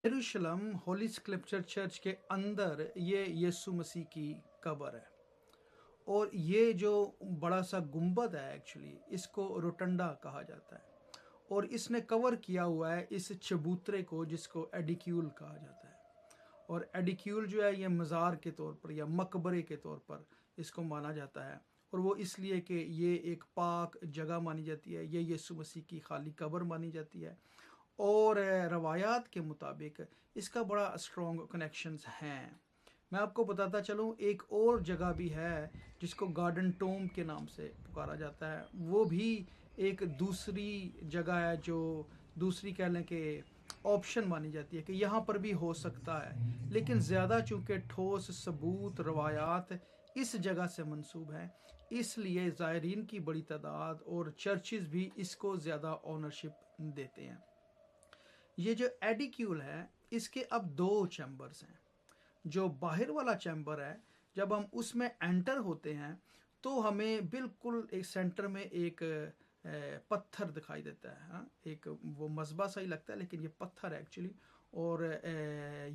यरूशलेम Holi scripture church के अंदर ये यीशु मसीह की कब्र है। और ये जो बड़ा सा गुंबद है, एक्चुअली इसको रोटंडा कहा जाता है। और इसने कवर किया हुआ है इस चबूतरे को, जिसको एडिक्यूल कहा जाता है। और एडिक्यूल जो है ये मज़ार के तौर पर या मकबरे के तौर पर इसको माना जाता है। और वो इसलिए कि ये एक पाक जगह मानी जाती है, ये यीशु मसीह की खाली कब्र मानी जाती है। और रवायात के मुताबिक इसका बड़ा स्ट्रॉन्ग कनेक्शंस हैं। मैं आपको बताता चलूँ, एक और जगह भी है जिसको गार्डन टोम के नाम से पुकारा जाता है। वो भी एक दूसरी जगह है जो दूसरी कह लें कि ऑप्शन मानी जाती है कि यहाँ पर भी हो सकता है। लेकिन ज़्यादा चूँकि ठोस सबूत रवायात इस जगह से मंसूब हैं, इसलिए ज़ायरीन की बड़ी तादाद और चर्चेज़ भी इसको ज़्यादा ओनरशिप देते हैं। ये जो एडिक्यूल है, इसके अब दो चैम्बर्स हैं। जो बाहर वाला चैम्बर है, जब हम उसमें एंटर होते हैं तो हमें बिल्कुल एक सेंटर में एक पत्थर दिखाई देता है। हाँ, एक वो मस्बा सा ही लगता है, लेकिन ये पत्थर है एक्चुअली। और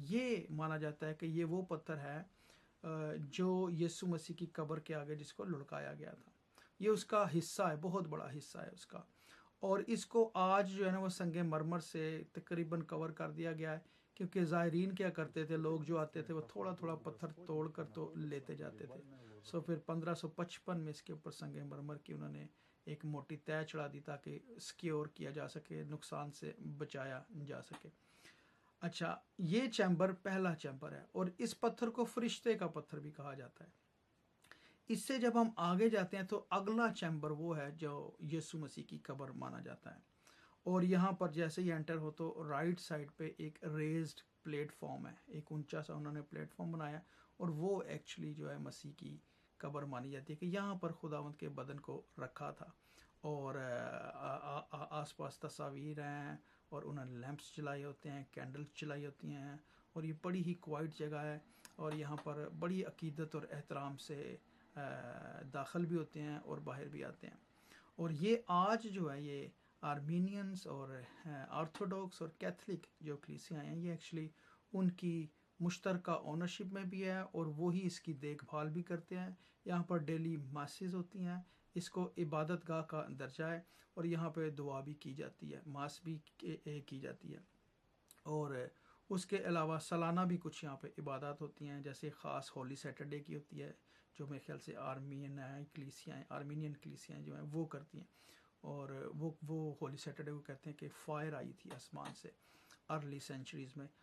ये माना जाता है कि ये वो पत्थर है जो यीशु मसीह की कब्र के आगे जिसको लुढ़काया गया था। ये उसका हिस्सा है, बहुत बड़ा हिस्सा है उसका। और इसको आज जो है ना वो संगे मरमर से तकरीबन कवर कर दिया गया है, क्योंकि ज़ायरीन क्या करते थे, लोग जो आते थे वो थोड़ा थोड़ा पत्थर तोड़ कर तो लेते जाते थे। सो फिर 1555 में इसके ऊपर संगे मरमर की उन्होंने एक मोटी तय चढ़ा दी ताकि सिक्योर किया जा सके, नुकसान से बचाया जा सके। अच्छा, ये चैम्बर पहला चैम्बर है और इस पत्थर को फरिश्ते का पत्थर भी कहा जाता है। इससे जब हम आगे जाते हैं तो अगला चैम्बर वो है जो यीशु मसीह की कब्र माना जाता है। और यहाँ पर जैसे ही एंटर हो तो राइट साइड पे एक रेज्ड प्लेटफॉर्म है, एक ऊंचा सा उन्होंने प्लेटफॉर्म बनाया। और वो एक्चुअली जो है मसीह की कब्र मानी जाती है कि यहाँ पर खुदावंत के बदन को रखा था। और आसपास तस्वीर हैं और उन्होंने लैंप्स जलाए होते हैं, कैंडल्स जलाई होती हैं। और ये बड़ी ही क्वाइट जगह है और यहाँ पर बड़ी अकीदत और एहतराम से दाखिल भी होते हैं और बाहर भी आते हैं। और ये आज जो है ये आर्मीनियंस और ऑर्थोडॉक्स और कैथलिक जो कलीसियाँ हैं, ये एक्चुअली उनकी मुश्तरका ओनरशिप में भी है और वो ही इसकी देखभाल भी करते हैं। यहाँ पर डेली मासेस होती हैं, इसको इबादत गाह का दर्जा है और यहाँ पे दुआ भी की जाती है, मास भी की जाती है। और उसके अलावा सालाना भी कुछ यहाँ पे इबादत होती हैं, जैसे ख़ास होली सैटरडे की होती है, जो मेरे ख्याल से आर्मीनियन कलीसियाँ जो हैं वो करती हैं। और वो होली सैटरडे को कहते हैं कि फायर आई थी आसमान से अर्ली सेंचुरीज़ में।